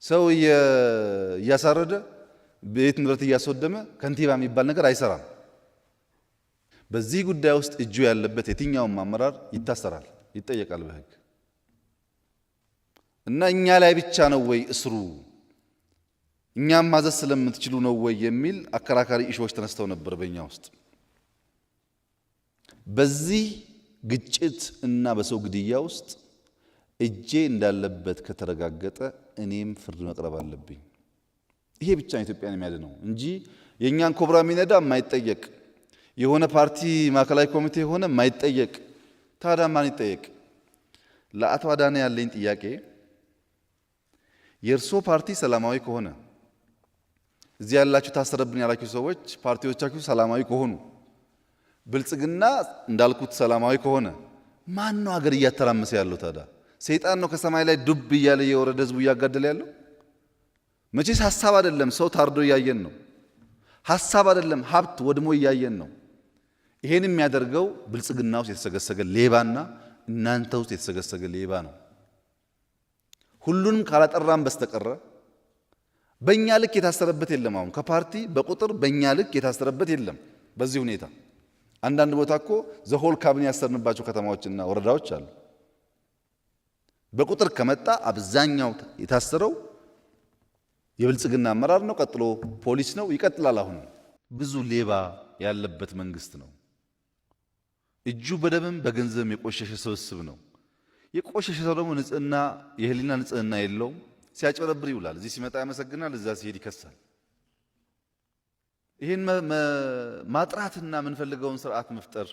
ሰው እያሳረደ ቤት ንብረት እያስወደመ ከንቲባ የሚባል ነገር አይሰራም። በዚህ ጉዳይ ውስጥ እጁ ያለበት የትኛውም አመራር ይታሰራል፣ ይጠየቃል በሕግ እና እኛ ላይ ብቻ ነው ወይ እስሩ እኛም ማዘዝ ስለምትችሉ ነው ወይ የሚል አከራካሪ ኢሹዎች ተነስተው ነበር በእኛ ውስጥ። በዚህ ግጭት እና በሰው ግድያ ውስጥ እጄ እንዳለበት ከተረጋገጠ እኔም ፍርድ መቅረብ አለብኝ። ይሄ ብቻ ኢትዮጵያን የሚያድነው እንጂ የኛን ኮብራ ሚነዳ የማይጠየቅ የሆነ ፓርቲ ማዕከላዊ ኮሚቴ ሆነ የማይጠየቅ ታዲያ ማን ይጠየቅ? ለአቶ አዳነ ያለኝ ጥያቄ የእርሶ ፓርቲ ሰላማዊ ከሆነ እዚህ ያላችሁ ታሰረብን ያላችሁ ሰዎች ፓርቲዎቻችሁ ሰላማዊ ከሆኑ ብልጽግና እንዳልኩት ሰላማዊ ከሆነ ማን ነው ሀገር እያተራመሰ ያለው? ታዲያ ሰይጣን ነው ከሰማይ ላይ ዱብ እያለ የወረደ ህዝቡ እያጋደለ ያለው? መቼስ ሐሳብ አይደለም፣ ሰው ታርዶ እያየን ነው። ሐሳብ አይደለም፣ ሀብት ወድሞ እያየን ነው። ይሄን የሚያደርገው ብልጽግና ውስጥ የተሰገሰገ ሌባና እናንተ ውስጥ የተሰገሰገ ሌባ ነው። ሁሉንም ካላጠራም በስተቀረ በእኛ ልክ የታሰረበት የለም። አሁን ከፓርቲ በቁጥር በእኛ ልክ የታሰረበት የለም። በዚህ ሁኔታ አንዳንድ ቦታ እኮ ዘሆል ካቢኔ ያሰርንባቸው ከተማዎችና ወረዳዎች አሉ። በቁጥር ከመጣ አብዛኛው የታሰረው የብልጽግና አመራር ነው፣ ቀጥሎ ፖሊስ ነው፣ ይቀጥላል። አሁን ብዙ ሌባ ያለበት መንግስት ነው። እጁ በደምም በገንዘብም የቆሸሸ ስብስብ ነው። የቆሸሸ ሰው ደግሞ ንጽህና የህሊና ንጽህና የለውም። ሲያጭበረብር ይውላል። እዚህ ሲመጣ ያመሰግናል፣ እዛ ሲሄድ ይከሳል። ይህን ማጥራትና የምንፈልገውን ስርዓት መፍጠር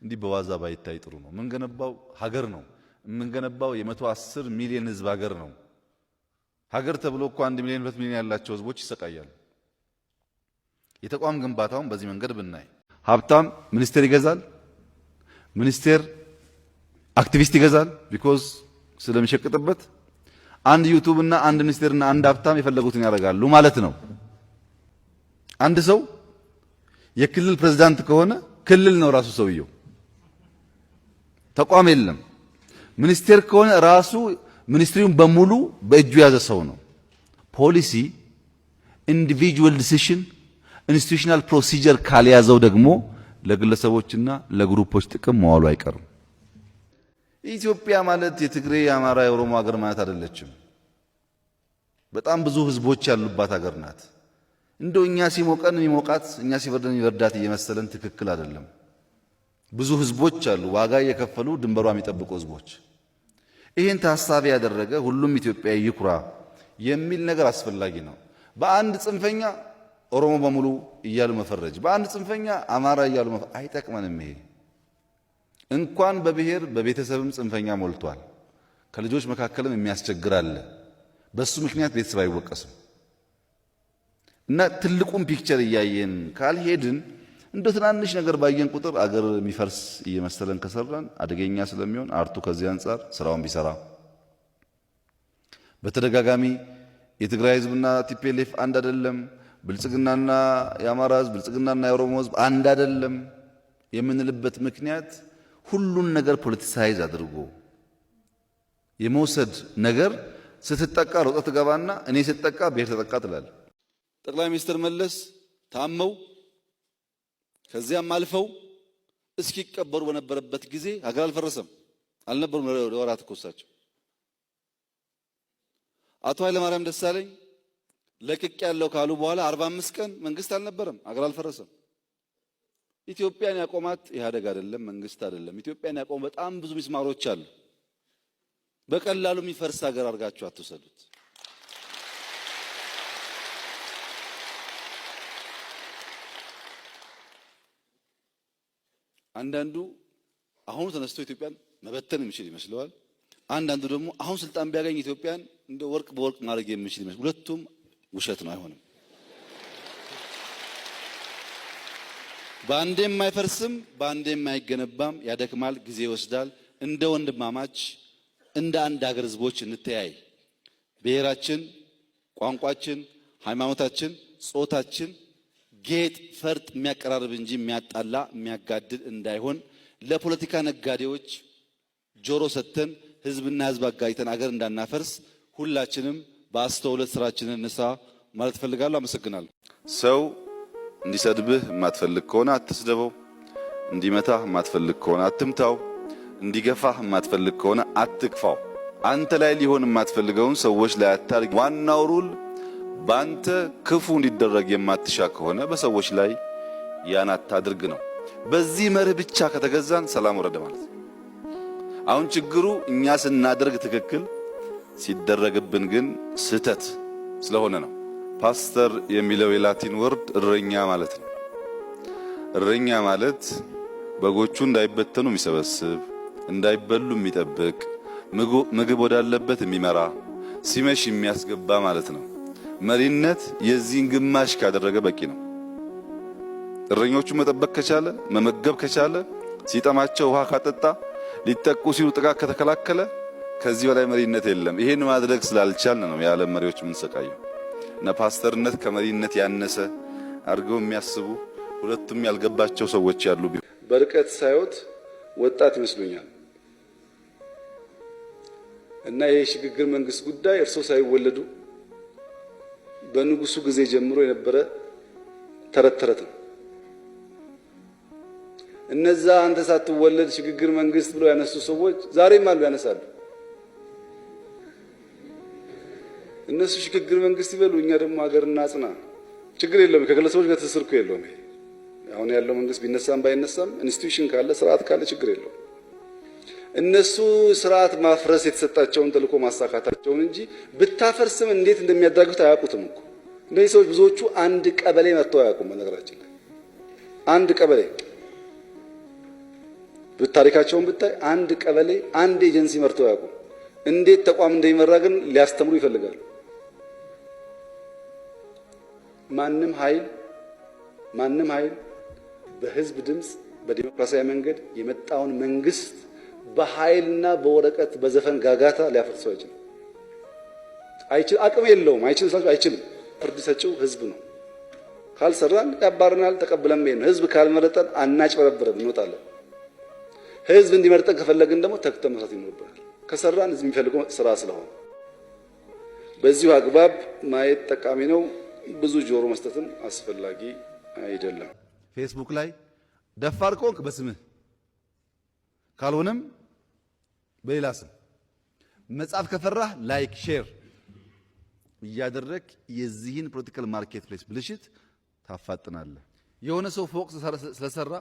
እንዲህ በዋዛ ባይታይ ጥሩ ነው። የምንገነባው ሀገር ነው። የምንገነባው የ110 ሚሊዮን ህዝብ ሀገር ነው። ሀገር ተብሎ እኮ 1 ሚሊዮን 2 ሚሊዮን ያላቸው ህዝቦች ይሰቃያሉ። የተቋም ግንባታውን በዚህ መንገድ ብናይ ሀብታም ሚኒስቴር ይገዛል፣ ሚኒስቴር አክቲቪስት ይገዛል ቢኮዝ ስለሚሸቅጥበት። አንድ ዩቲዩብ እና አንድ ሚኒስቴርና አንድ ሀብታም የፈለጉትን ያደርጋሉ ማለት ነው። አንድ ሰው የክልል ፕሬዝዳንት ከሆነ ክልል ነው ራሱ ሰውየው፣ ተቋም የለም። ሚኒስቴር ከሆነ ራሱ ሚኒስትሪውን በሙሉ በእጁ ያዘ ሰው ነው። ፖሊሲ ኢንዲቪጁዋል ዲሲሽን ኢንስቲትዩሽናል ፕሮሲጀር ካልያዘው ደግሞ ለግለሰቦችና ለግሩፖች ጥቅም መዋሉ አይቀርም። ኢትዮጵያ ማለት የትግሬ፣ የአማራ፣ የኦሮሞ ሀገር ማለት አይደለችም። በጣም ብዙ ህዝቦች ያሉባት ሀገር ናት። እንደው እኛ ሲሞቀን የሚሞቃት እኛ ሲበርደን የሚበርዳት እየመሰለን ትክክል አይደለም። ብዙ ህዝቦች አሉ፣ ዋጋ እየከፈሉ ድንበሯ የሚጠብቁ ህዝቦች። ይህን ታሳቢ ያደረገ ሁሉም ኢትዮጵያዊ ይኩራ የሚል ነገር አስፈላጊ ነው። በአንድ ጽንፈኛ ኦሮሞ በሙሉ እያሉ መፈረጅ፣ በአንድ ጽንፈኛ አማራ እያሉ አይጠቅመንም። ይሄ እንኳን በብሔር በቤተሰብም ጽንፈኛ ሞልቷል። ከልጆች መካከልም የሚያስቸግር አለ። በሱ ምክንያት ቤተሰብ አይወቀስም። እና ትልቁን ፒክቸር እያየን ካልሄድን እንደ ትናንሽ ነገር ባየን ቁጥር አገር የሚፈርስ እየመሰለን ከሰራን አደገኛ ስለሚሆን አርቱ ከዚህ አንጻር ስራውን ቢሰራ በተደጋጋሚ የትግራይ ህዝብና ቲፒኤልኤፍ አንድ አይደለም፣ ብልጽግናና የአማራ ህዝብ፣ ብልጽግናና የኦሮሞ ህዝብ አንድ አይደለም የምንልበት ምክንያት ሁሉን ነገር ፖለቲሳይዝ አድርጎ የመውሰድ ነገር ስትጠቃ ሮጠህ ትገባና እኔ ስትጠቃ ብሔር ተጠቃ ትላለህ። ጠቅላይ ሚኒስትር መለስ ታመው ከዚያም አልፈው እስኪቀበሩ በነበረበት ጊዜ ሀገር አልፈረሰም አልነበሩም። ለወራት እኮ እሳቸው አቶ ኃይለማርያም ደሳለኝ ለቅቅ ያለው ካሉ በኋላ 45 ቀን መንግስት አልነበረም፣ ሀገር አልፈረሰም። ኢትዮጵያን ያቆማት ኢህአዴግ አይደለም፣ መንግስት አይደለም። ኢትዮጵያን ያቆሙ በጣም ብዙ ሚስማሮች አሉ። በቀላሉ የሚፈርስ ሀገር አድርጋችሁ አትውሰዱት። አንዳንዱ አሁን ተነስቶ ኢትዮጵያን መበተን የሚችል ይመስለዋል። አንዳንዱ ደግሞ አሁን ስልጣን ቢያገኝ ኢትዮጵያን እንደ ወርቅ በወርቅ ማድረግ የሚችል ይመስል። ሁለቱም ውሸት ነው፣ አይሆንም። በአንዴም አይፈርስም፣ በአንዴም አይገነባም። ያደክማል፣ ጊዜ ይወስዳል። እንደ ወንድማማች እንደ አንድ ሀገር ህዝቦች እንተያይ። ብሔራችን፣ ቋንቋችን፣ ሃይማኖታችን፣ ጾታችን ጌጥ ፈርጥ የሚያቀራርብ እንጂ የሚያጣላ የሚያጋድል እንዳይሆን ለፖለቲካ ነጋዴዎች ጆሮ ሰጥተን ህዝብና ህዝብ አጋጭተን አገር እንዳናፈርስ ሁላችንም በአስተውሎት ስራችንን እንስራ ማለት ፈልጋለሁ። አመሰግናለሁ። ሰው እንዲሰድብህ የማትፈልግ ከሆነ አትስደበው። እንዲመታህ የማትፈልግ ከሆነ አትምታው። እንዲገፋህ የማትፈልግ ከሆነ አትግፋው። አንተ ላይ ሊሆን የማትፈልገውን ሰዎች ላይ አታርግ። ዋናው ሩል ባንተ ክፉ እንዲደረግ የማትሻ ከሆነ በሰዎች ላይ ያን አታድርግ ነው። በዚህ መርህ ብቻ ከተገዛን ሰላም ወረደ ማለት ነው። አሁን ችግሩ እኛ ስናደርግ ትክክል ሲደረግብን ግን ስህተት ስለሆነ ነው። ፓስተር የሚለው የላቲን ወርድ እረኛ ማለት ነው። እረኛ ማለት በጎቹ እንዳይበተኑ የሚሰበስብ፣ እንዳይበሉ የሚጠብቅ፣ ምግብ ወዳለበት የሚመራ፣ ሲመሽ የሚያስገባ ማለት ነው። መሪነት የዚህን ግማሽ ካደረገ በቂ ነው። እረኞቹ መጠበቅ ከቻለ፣ መመገብ ከቻለ፣ ሲጠማቸው ውሃ ካጠጣ፣ ሊጠቁ ሲሉ ጥቃት ከተከላከለ ከዚህ በላይ መሪነት የለም። ይሄን ማድረግ ስላልቻልን ነው የዓለም መሪዎች የምንሰቃየው። እና ፓስተርነት ከመሪነት ያነሰ አድርገው የሚያስቡ ሁለቱም ያልገባቸው ሰዎች ያሉ። በርቀት ሳይወት ወጣት ይመስሉኛል። እና ይሄ ሽግግር መንግስት ጉዳይ እርሶ ሳይወለዱ በንጉሱ ጊዜ ጀምሮ የነበረ ተረት ተረት ነው። እነዛ አንተ ሳትወለድ ሽግግር መንግስት ብሎ ያነሱ ሰዎች ዛሬም አሉ፣ ያነሳሉ። እነሱ ሽግግር መንግስት ይበሉ፣ እኛ ደግሞ ሀገር እናጽና። ችግር የለውም። ከግለሰቦች ጋር ትስስር እኮ የለውም። ይሄ አሁን ያለው መንግስት ቢነሳም ባይነሳም ኢንስቲትዩሽን ካለ ስርዓት ካለ ችግር የለውም። እነሱ ስርዓት ማፍረስ የተሰጣቸውን ተልዕኮ ማሳካታቸውን እንጂ ብታፈርስም እንዴት እንደሚያዳግቱት አያውቁትም እኮ። እነዚህ ሰዎች ብዙዎቹ አንድ ቀበሌ መጥተው አያውቁም። በነገራችን ላይ አንድ ቀበሌ ታሪካቸውን ብታይ አንድ ቀበሌ አንድ ኤጀንሲ መርተው አያውቁም። እንዴት ተቋም እንደሚመራ ግን ሊያስተምሩ ይፈልጋሉ። ማንም ኃይል በህዝብ ድምጽ በዲሞክራሲያዊ መንገድ የመጣውን መንግስት በኃይልና በወረቀት በዘፈን ጋጋታ ሊያፈርሰው አይችልም። አቅም የለውም። አይችልም። ፍርድ ሰጪው ህዝብ ነው። ካልሰራን ያባረናል። ተቀብለን ነው። ህዝብ ካልመረጠን አናጭበረብረን እንወጣለን። ህዝብ እንዲመርጠን ከፈለግን ደግሞ ተግተን መስራት ይኖርብናል። ከሰራን ህዝብ የሚፈልገው ስራ ስለሆነ በዚሁ አግባብ ማየት ጠቃሚ ነው። ብዙ ጆሮ መስጠትም አስፈላጊ አይደለም። ፌስቡክ ላይ ደፋር ከሆንክ በስምህ ካልሆነም በሌላ ስም መጻፍ ከፈራህ ላይክ ሼር እያደረግ የዚህን ፖለቲካል ማርኬት ፕሌስ ብልሽት ታፋጥናለህ። የሆነ ሰው ፎቅ ስለሰራ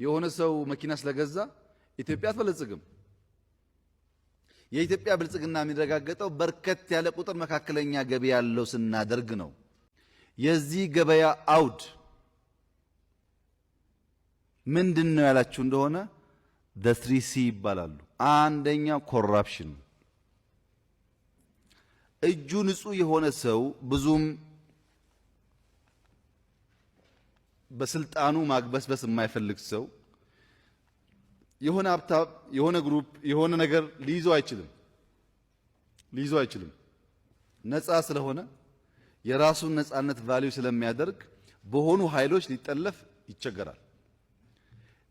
የሆነ ሰው መኪና ስለገዛ ኢትዮጵያ አትበለጽግም። የኢትዮጵያ ብልጽግና የሚረጋገጠው በርከት ያለ ቁጥር መካከለኛ ገቢ ያለው ስናደርግ ነው። የዚህ ገበያ አውድ ምንድነው ያላችሁ እንደሆነ the 3C ይባላሉ። አንደኛው ኮራፕሽን። እጁ ንጹህ የሆነ ሰው ብዙም በስልጣኑ ማግበስበስ የማይፈልግ ሰው የሆነ ሀብታም የሆነ ግሩፕ የሆነ ነገር ሊይዘው አይችልም። ነፃ ስለሆነ የራሱን ነፃነት ቫልዩ ስለሚያደርግ በሆኑ ኃይሎች ሊጠለፍ ይቸገራል።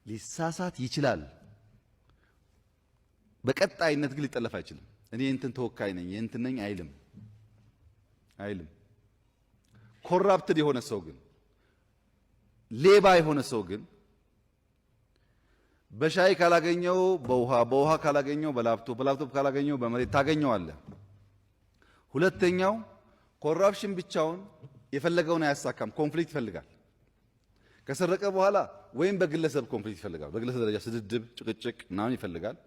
ሊሳሳት ይችላል። በቀጣይነት ግን ሊጠለፍ አይችልም። እኔ እንትን ተወካይ ነኝ እንትን ነኝ አይልም። ኮራፕትድ የሆነ ሰው ግን ሌባ የሆነ ሰው ግን በሻይ ካላገኘው በውሃ ካላገኘው በላፕቶፕ ካላገኘው በመሬት ታገኘዋለህ። ሁለተኛው ኮራፕሽን ብቻውን የፈለገውን አያሳካም። ኮንፍሊክት ይፈልጋል። ከሰረቀ በኋላ ወይም በግለሰብ ኮንፍሊክት ይፈልጋል። በግለሰብ ደረጃ ስድድብ፣ ጭቅጭቅ ምናምን ይፈልጋል።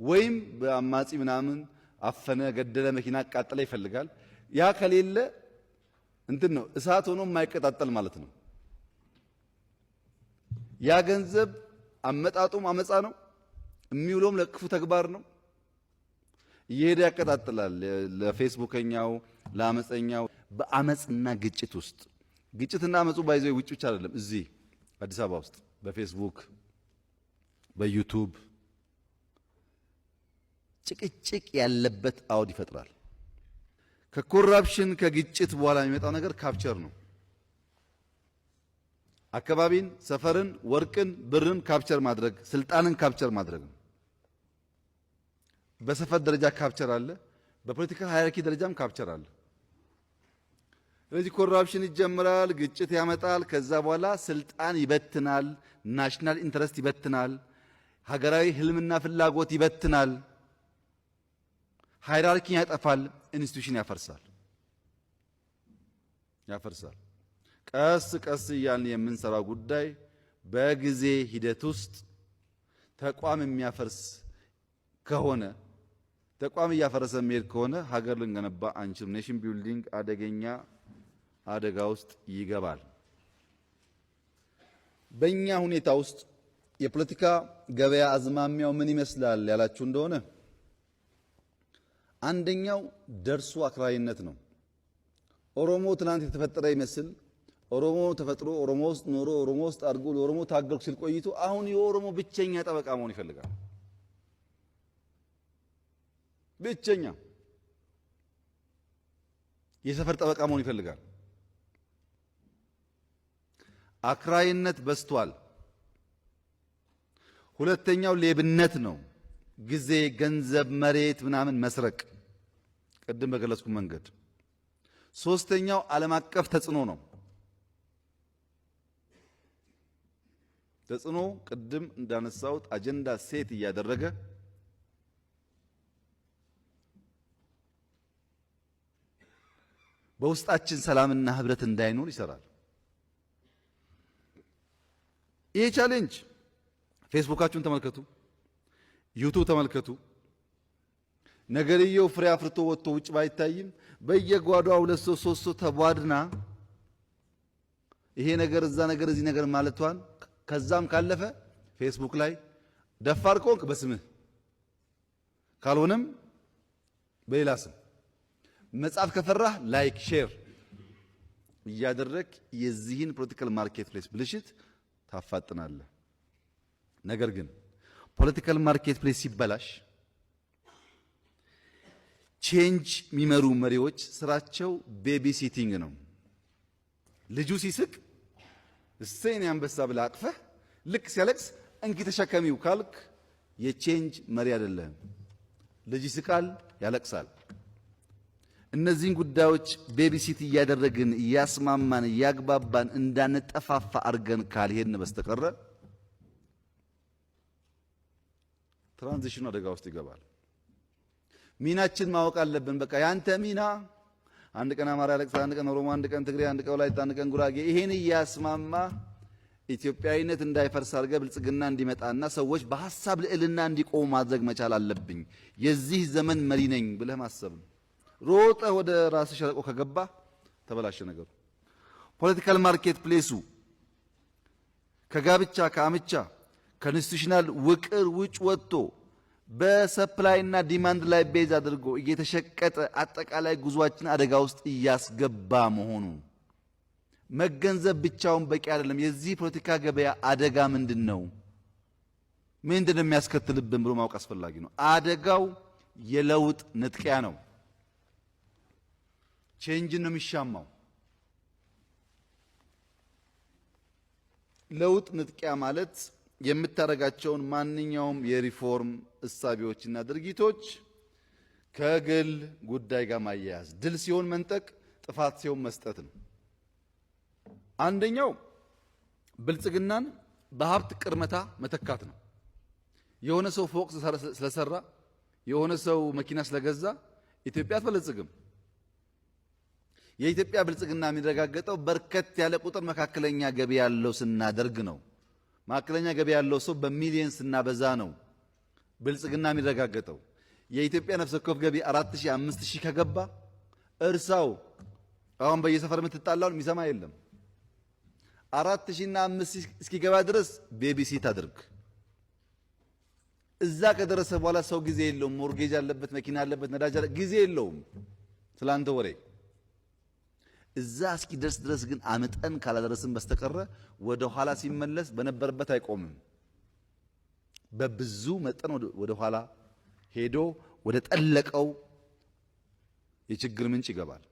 ወይም በአማጺ ምናምን አፈነ፣ ገደለ፣ መኪና አቃጠለ ይፈልጋል። ያ ከሌለ እንትን ነው እሳት ሆኖ የማይቀጣጠል ማለት ነው። ያ ገንዘብ አመጣጡም አመጻ ነው፣ የሚውለውም ለክፉ ተግባር ነው። እየሄደ ያቀጣጥላል። ለፌስቡከኛው፣ ለአመፀኛው በአመጽና ግጭት ውስጥ ግጭትና አመጹ ባይዘው ውጭ ብቻ አይደለም። እዚህ አዲስ አበባ ውስጥ በፌስቡክ በዩቲዩብ ጭቅጭቅ ያለበት አውድ ይፈጥራል። ከኮራፕሽን ከግጭት በኋላ የሚመጣው ነገር ካፕቸር ነው። አካባቢን፣ ሰፈርን፣ ወርቅን፣ ብርን ካፕቸር ማድረግ፣ ስልጣንን ካፕቸር ማድረግ ነው። በሰፈር ደረጃ ካፕቸር አለ። በፖለቲካ ሃይራርኪ ደረጃም ካፕቸር አለ። ስለዚህ ኮራፕሽን ይጀምራል፣ ግጭት ያመጣል፣ ከዛ በኋላ ስልጣን ይበትናል፣ ናሽናል ኢንተረስት ይበትናል፣ ሀገራዊ ህልምና ፍላጎት ይበትናል፣ ሃይራርኪን ያጠፋል፣ ኢንስቲትዩሽን ያፈርሳል። ቀስ ቀስ እያልን የምንሰራው ጉዳይ በጊዜ ሂደት ውስጥ ተቋም የሚያፈርስ ከሆነ ተቋም እያፈረሰ የሚሄድ ከሆነ ሀገር ልንገነባ አንችልም። ኔሽን ቢልዲንግ አደገኛ አደጋ ውስጥ ይገባል። በእኛ ሁኔታ ውስጥ የፖለቲካ ገበያ አዝማሚያው ምን ይመስላል ያላችሁ እንደሆነ አንደኛው ደርሶ አክራሪነት ነው። ኦሮሞ ትናንት የተፈጠረ ይመስል ኦሮሞ ተፈጥሮ ኦሮሞ ውስጥ ኖሮ ኦሮሞ ውስጥ አድርጎ ለኦሮሞ ታገልኩ ሲል ቆይቶ አሁን የኦሮሞ ብቸኛ ጠበቃ መሆን ይፈልጋል። ብቸኛ የሰፈር ጠበቃ መሆን ይፈልጋል። አክራይነት በስቷል። ሁለተኛው ሌብነት ነው። ጊዜ፣ ገንዘብ፣ መሬት ምናምን መስረቅ ቅድም በገለጽኩ መንገድ። ሶስተኛው ዓለም አቀፍ ተጽዕኖ ነው። ተጽዕኖ ቅድም እንዳነሳሁት አጀንዳ ሴት እያደረገ በውስጣችን ሰላምና ህብረት እንዳይኖር ይሰራል። ይሄ ቻሌንጅ ፌስቡካችሁን ተመልከቱ፣ ዩቲዩብ ተመልከቱ። ነገርየው ፍሬ አፍርቶ ወጥቶ ውጭ ባይታይም በየጓዳው 2 ሰው 3 ሰው ተቧድና ይሄ ነገር እዛ ነገር እዚህ ነገር ማለቷን ከዛም ካለፈ ፌስቡክ ላይ ደፋር ከሆንክ በስምህ ካልሆነም በሌላ ስም መጻፍ ከፈራህ ላይክ ሼር እያደረክ የዚህን ፖለቲካል ማርኬት ፕሌስ ብልሽት ታፋጥናለህ። ነገር ግን ፖለቲካል ማርኬት ፕሌስ ሲበላሽ ቼንጅ የሚመሩ መሪዎች ስራቸው ቤቢ ሲቲንግ ነው። ልጁ ሲስቅ እሰይን አንበሳ ብለህ አቅፈህ ልክ ሲያለቅስ እንኪ ተሸከሚው ካልክ የቼንጅ መሪ አይደለም። ልጅ ይስቃል፣ ያለቅሳል። እነዚህን ጉዳዮች ቤቢ ሲቲ እያደረግን እያስማማን እያግባባን እንዳንጠፋፋ አድርገን ካልሄድን በስተቀረ ትራንዚሽኑ አደጋ ውስጥ ይገባል። ሚናችን ማወቅ አለብን። በቃ ያንተ ሚና አንድ ቀን አማራ ያለቅሳል፣ አንድ ቀን ኦሮሞ፣ አንድ ቀን ትግሬ፣ አንድ ቀን ወላይታ፣ አንድ ቀን ጉራጌ። ይሄን እያስማማ ኢትዮጵያዊነት እንዳይፈርስ አድርገህ ብልጽግና እንዲመጣና ሰዎች በሐሳብ ልዕልና እንዲቆሙ ማድረግ መቻል አለብኝ። የዚህ ዘመን መሪ ነኝ ብለህ ማሰብ ነው። ሮጠህ ወደ ራስ ሸለቆ ከገባ ተበላሸ ነገሩ። ፖለቲካል ማርኬት ፕሌሱ ከጋብቻ ከአምቻ ከኢንስቲቱሽናል ውቅር ውጭ ወጥቶ በሰፕላይና ዲማንድ ላይ ቤዝ አድርጎ እየተሸቀጠ አጠቃላይ ጉዟችን አደጋ ውስጥ እያስገባ መሆኑ መገንዘብ ብቻውን በቂ አይደለም። የዚህ ፖለቲካ ገበያ አደጋ ምንድነው? ምንድነው የሚያስከትልብን ብሎ ማወቅ አስፈላጊ ነው። አደጋው የለውጥ ንጥቂያ ነው። ቼንጅ ነው የሚሻማው። ለውጥ ንጥቂያ ማለት የምታረጋቸውን ማንኛውም የሪፎርም እሳቢዎችና ድርጊቶች ከግል ጉዳይ ጋር ማያያዝ፣ ድል ሲሆን መንጠቅ፣ ጥፋት ሲሆን መስጠት ነው። አንደኛው ብልጽግናን በሀብት ቅርመታ መተካት ነው። የሆነ ሰው ፎቅ ስለሰራ የሆነ ሰው መኪና ስለገዛ ኢትዮጵያ አትበለጽግም። የኢትዮጵያ ብልጽግና የሚረጋገጠው በርከት ያለ ቁጥር መካከለኛ ገቢ ያለው ስናደርግ ነው። መካከለኛ ገቢ ያለው ሰው በሚሊየን ስናበዛ ነው ብልጽግና የሚረጋገጠው። የኢትዮጵያ ነፍስ ወከፍ ገቢ 4000 5000 ከገባ እርሳው። አሁን በየሰፈር የምትጣላውን የሚሰማ የለም። 4000 እና 5000 እስኪገባ ድረስ ቤቢሲት አድርግ። እዛ ከደረሰ በኋላ ሰው ጊዜ የለውም። ሞርጌጅ አለበት፣ መኪና አለበት፣ ነዳጅ አለበት፣ ጊዜ የለውም ስላንተ ወሬ። እዛ እስኪደርስ ድረስ ግን አመጠን ካላደረስን በስተቀረ ወደ ኋላ ሲመለስ በነበረበት አይቆምም። በብዙ መጠን ወደ ኋላ ሄዶ ወደ ጠለቀው የችግር ምንጭ ይገባል።